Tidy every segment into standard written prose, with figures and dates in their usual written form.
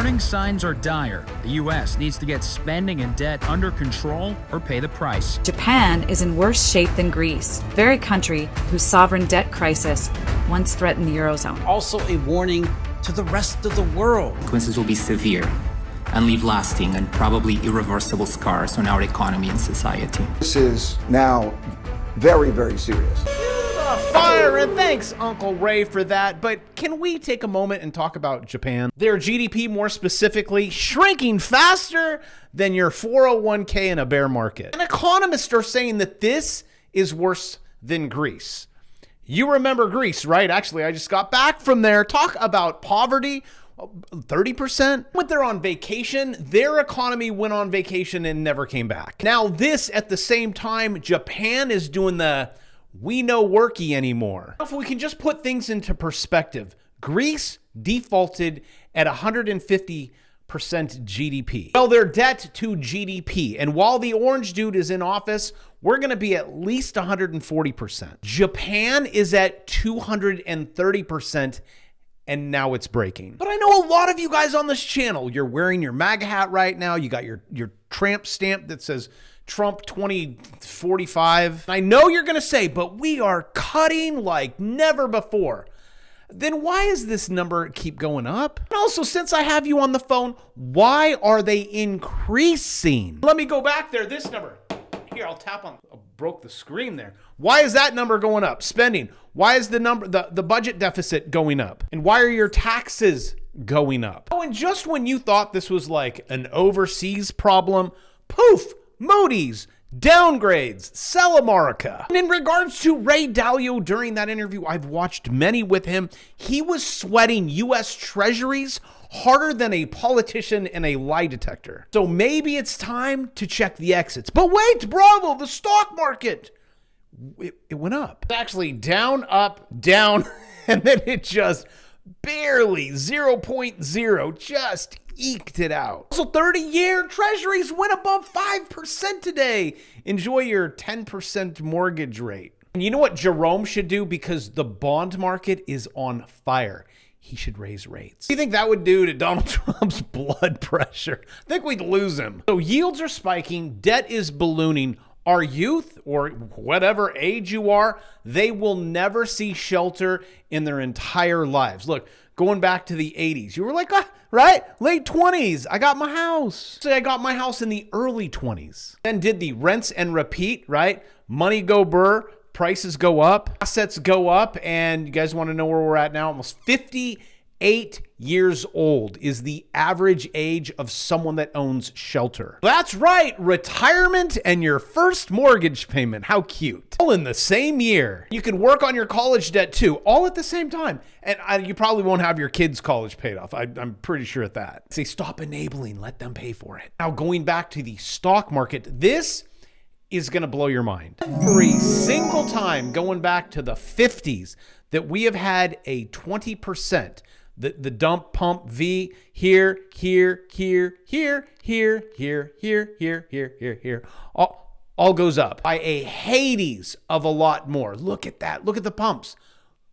warning signs are dire. The U.S. needs to get spending and debt under control or pay the price. Japan is in worse shape than Greece, the very country whose sovereign debt crisis once threatened the Eurozone. Also a warning to the rest of the world. Consequences will be severe and leave lasting and probably irreversible scars on our economy and society. This is now very, very serious. Fire, and thanks, Uncle Ray, for that. But can we take a moment and talk about Japan? Their GDP, more specifically, shrinking faster than your 401k in a bear market. And economists are saying that this is worse than Greece. You remember Greece, right? Actually, I just got back from there. Talk about poverty. 30% went there on vacation. Their economy went on vacation and never came back. Now this, at the same time, Japan is doing the we no worky anymore. If we can just put things into perspective, Greece defaulted at 150% GDP. Well, their debt to GDP. And while the orange dude is in office, we're going to be at least 140%. Japan is at 230%. And now it's breaking. But I know a lot of you guys on this channel, you're wearing your MAGA hat right now. You got your tramp stamp that says Trump 2045. I know you're going to say, but we are cutting like never before. Then why is this number keep going up? And also, since I have you on the phone, why are they increasing? Let me go back there. This number. Here, I'll tap on. I broke the screen there. Why is that number going up? Spending. Why is the number, the budget deficit going up? And why are your taxes going up? Oh, and just when you thought this was like an overseas problem, poof, Moody's, downgrades, sell America. And in regards to Ray Dalio, during that interview, I've watched many with him. He was sweating U.S. Treasuries harder than a politician in a lie detector. So maybe it's time to check the exits. But wait, bravo, the stock market, it went up. Actually down, up, down, and then it just barely 0.0 just eked it out. So 30-year treasuries went above 5% today. Enjoy your 10% mortgage rate. And you know what Jerome should do? Because the bond market is on fire. He should raise rates. What do you think that would do to Donald Trump's blood pressure? I think we'd lose him. So yields are spiking, debt is ballooning. Our youth, or whatever age you are, they will never see shelter in their entire lives. Look, going back to the 80s, you were like, right? Late 20s, I got my house. So I got my house in the early 20s. Then did the rinse and repeat, right? Money go burr. Prices go up, assets go up, and you guys want to know where we're at now? Almost 58 years old is the average age of someone that owns shelter. That's right, retirement and your first mortgage payment. How cute. All in the same year. You can work on your college debt too, all at the same time. And you probably won't have your kids' college paid off. I'm pretty sure at that. Say, stop enabling, let them pay for it. Now going back to the stock market, this is going to blow your mind. Every single time going back to the 50s that we have had a 20%, the dump pump V here, all goes up by a Hades of a lot more. Look at that. Look at the pumps.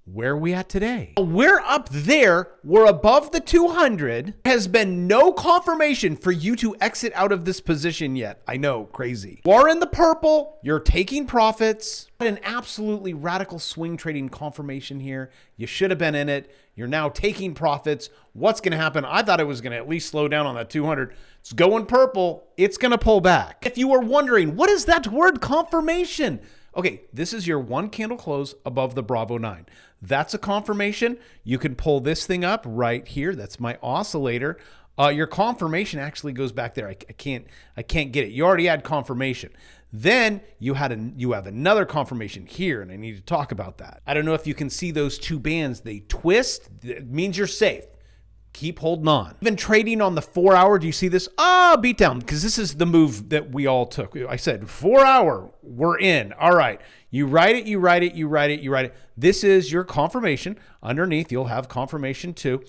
Where are we at today? We're up there. We're above the 200. Has been no confirmation for you to exit out of this position yet. I know, crazy. You are in the purple. You're taking profits. An absolutely radical swing trading confirmation here. You should have been in it. You're now taking profits. What's going to happen? I thought it was going to at least slow down on that 200. It's going purple. It's going to pull back. If you were wondering, what is that word confirmation? Okay, this is your one candle close above the Bravo 9. That's a confirmation. You can pull this thing up right here. That's my oscillator. Your confirmation actually goes back there. I can't get it. You already had confirmation. Then you have another confirmation here, and I need to talk about that. I don't know if you can see those two bands. They twist. It means you're safe. Keep holding on. Even trading on the 4 hour, do you see this? Beat down, because this is the move that we all took. I said 4 hour, we're in. All right. You write it. This is your confirmation. Underneath, you'll have confirmation too.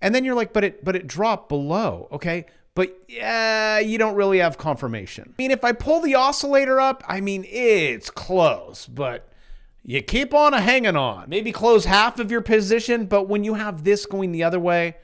And then you're like, but it dropped below. Okay. But yeah, you don't really have confirmation. I mean, if I pull the oscillator up, I mean, it's close, but you keep on hanging on. Maybe close half of your position, but when you have this going the other way,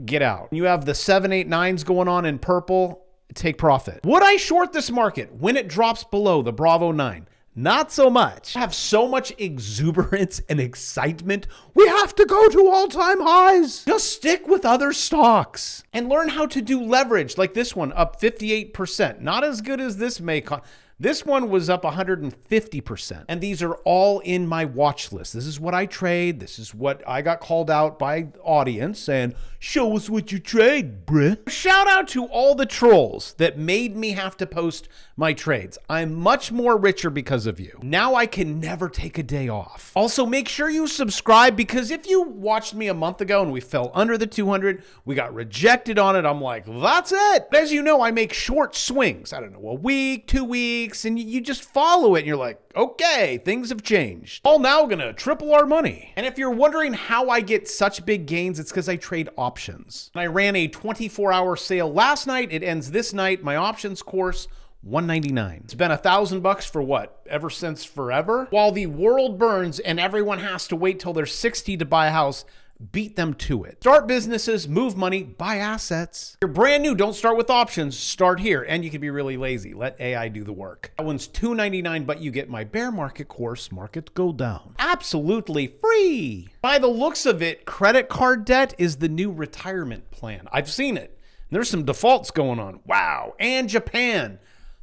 get out. You have the 789s going on in purple, take profit. Would I short this market when it drops below the Bravo 9? Not so much. I have so much exuberance and excitement. We have to go to all-time highs. Just stick with other stocks and learn how to do leverage like this one, up 58%. Not as good as this Maycon. This one was up 150%. And these are all in my watch list. This is what I trade. This is what I got called out by audience saying, show us what you trade, bruh. Shout out to all the trolls that made me have to post my trades. I'm much more richer because of you. Now I can never take a day off. Also, make sure you subscribe, because if you watched me a month ago and we fell under the 200, we got rejected on it, I'm like, that's it. But as you know, I make short swings. I don't know, a week, 2 weeks, and you just follow it and you're like, okay, things have changed. All now gonna triple our money. And if you're wondering how I get such big gains, it's because I trade options. I ran a 24-hour sale last night. It ends this night. My options course, $199. It's been $1,000 for what? Ever since forever? While the world burns and everyone has to wait till they're 60 to buy a house, beat them to it. Start businesses, move money, buy assets. You're brand new, don't start with options, start here. And you can be really lazy, let AI do the work. That one's $299, but you get my bear market course, Market Go Down. Absolutely free. By the looks of it, credit card debt is the new retirement plan. I've seen it. There's some defaults going on. Wow. And Japan.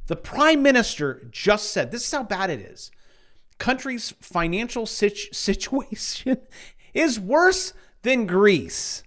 The prime minister just said, this is how bad it is. Country's financial situation is worse than Greece.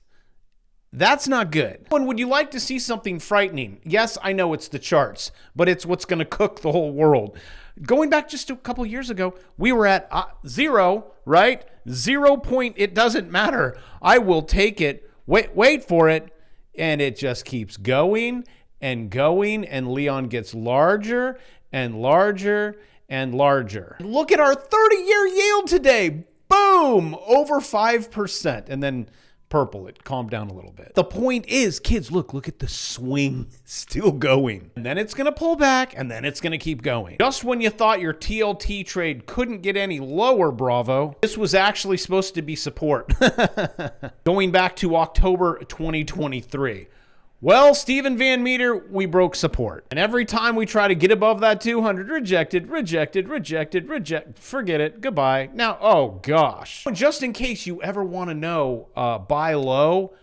That's not good. And would you like to see something frightening? Yes, I know it's the charts, but it's what's going to cook the whole world. Going back just a couple years ago, we were at 0, right? 0 point, it doesn't matter. I will take it. Wait for it. And it just keeps going and going, and Leon gets larger and larger and larger. Look at our 30-year yield today. Boom, over 5%. And then purple, it calmed down a little bit. The point is, kids, look at the swing still going. And then it's going to pull back, and then it's going to keep going. Just when you thought your TLT trade couldn't get any lower, Bravo, this was actually supposed to be support. Going back to October 2023. Well, Stephen Van Meter, we broke support. And every time we try to get above that 200, rejected, forget it, goodbye. Now, oh gosh. Just in case you ever want to know, buy low,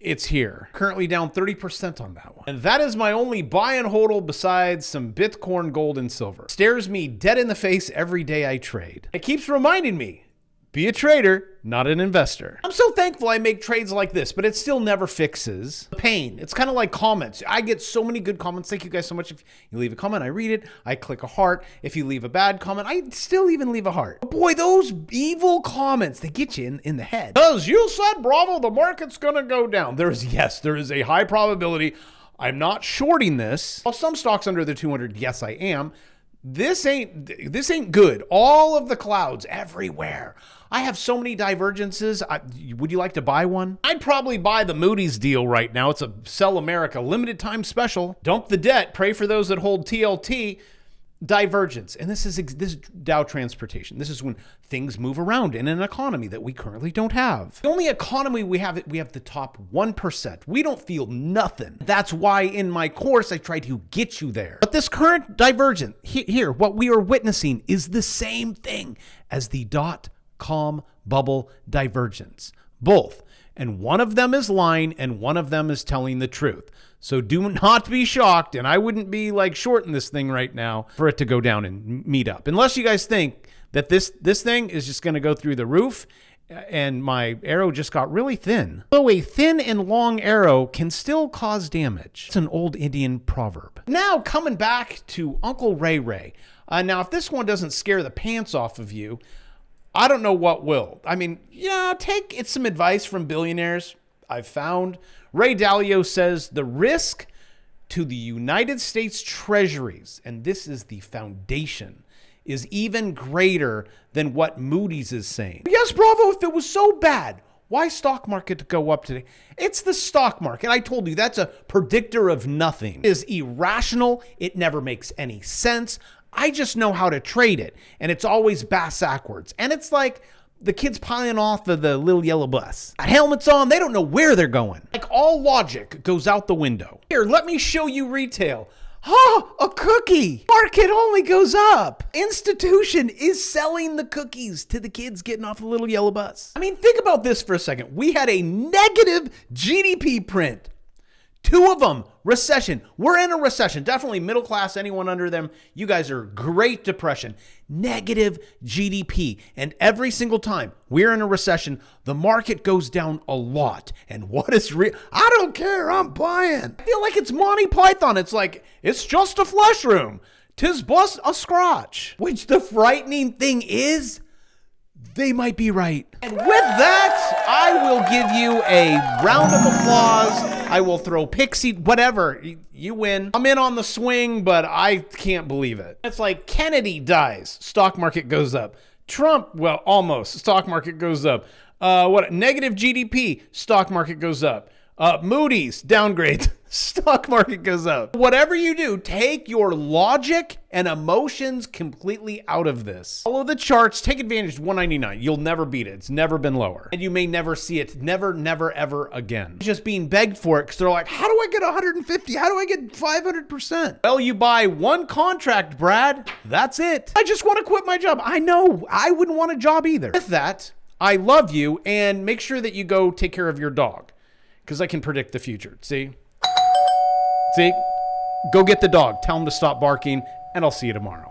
it's here. Currently down 30% on that one. And that is my only buy and hodl besides some Bitcoin, gold, and silver. Stares me dead in the face every day I trade. It keeps reminding me, be a trader, not an investor. I'm so thankful I make trades like this, but it still never fixes the pain. It's kind of like comments. I get so many good comments. Thank you guys so much. If you leave a comment, I read it. I click a heart. If you leave a bad comment, I still even leave a heart. But boy, those evil comments, they get you in the head. Because you said, Bravo, the market's gonna go down. There is a high probability. I'm not shorting this. Well, some stocks under the 200, yes, I am. This ain't good. All of the clouds everywhere. I have so many divergences. Would you like to buy one? I'd probably buy the Moody's deal right now. It's a Sell America limited time special. Dump the debt. Pray for those that hold TLT. Divergence. And this is Dow Transportation. This is when things move around in an economy that we currently don't have. The only economy we have the top 1%. We don't feel nothing. That's why in my course, I try to get you there. But this current divergence here, what we are witnessing is the same thing as the dot-com bubble divergence. Both. And one of them is lying and one of them is telling the truth. So do not be shocked, and I wouldn't be like shorting this thing right now for it to go down and meet up. Unless you guys think that this thing is just going to go through the roof and my arrow just got really thin. So a thin and long arrow can still cause damage. It's an old Indian proverb. Now coming back to Uncle Ray Ray. Now if this one doesn't scare the pants off of you, I don't know what will. I mean, take some advice from billionaires I've found. Ray Dalio says the risk to the United States treasuries, and this is the foundation, is even greater than what Moody's is saying. Yes, Bravo, if it was so bad, why stock market to go up today? It's the stock market. I told you that's a predictor of nothing. It is irrational. It never makes any sense. I just know how to trade it, and it's always bass backwards. And it's like The kids piling off the little yellow bus. Got helmets on, they don't know where they're going. Like all logic goes out the window. Here, let me show you retail. Oh, a cookie. Market only goes up. Institution is selling the cookies to the kids getting off the little yellow bus. I mean, think about this for a second. We had a negative GDP print. 2 of them, recession. We're in a recession. Definitely middle class, anyone under them. You guys are Great Depression. Negative GDP. And every single time we're in a recession, the market goes down a lot. And what is real? I don't care. I'm buying. I feel like it's Monty Python. It's like, it's just a flesh room. 'Tis bust a scratch. Which the frightening thing is, they might be right. And with that, I will give you a round of applause. I will throw pixie, whatever. You win. I'm in on the swing, but I can't believe it. It's like Kennedy dies, stock market goes up. Trump, well, almost, stock market goes up. Negative GDP, stock market goes up. Moody's, downgrade, stock market goes up. Whatever you do, take your logic and emotions completely out of this. Follow the charts, take advantage of 199. You'll never beat it. It's never been lower. And you may never see it. Never, never, ever again. Just being begged for it because they're like, how do I get 150? How do I get 500%? Well, you buy one contract, Brad. That's it. I just want to quit my job. I know. I wouldn't want a job either. With that, I love you, and make sure that you go take care of your dog. Because I can predict the future. See? Go get the dog. Tell him to stop barking, and I'll see you tomorrow.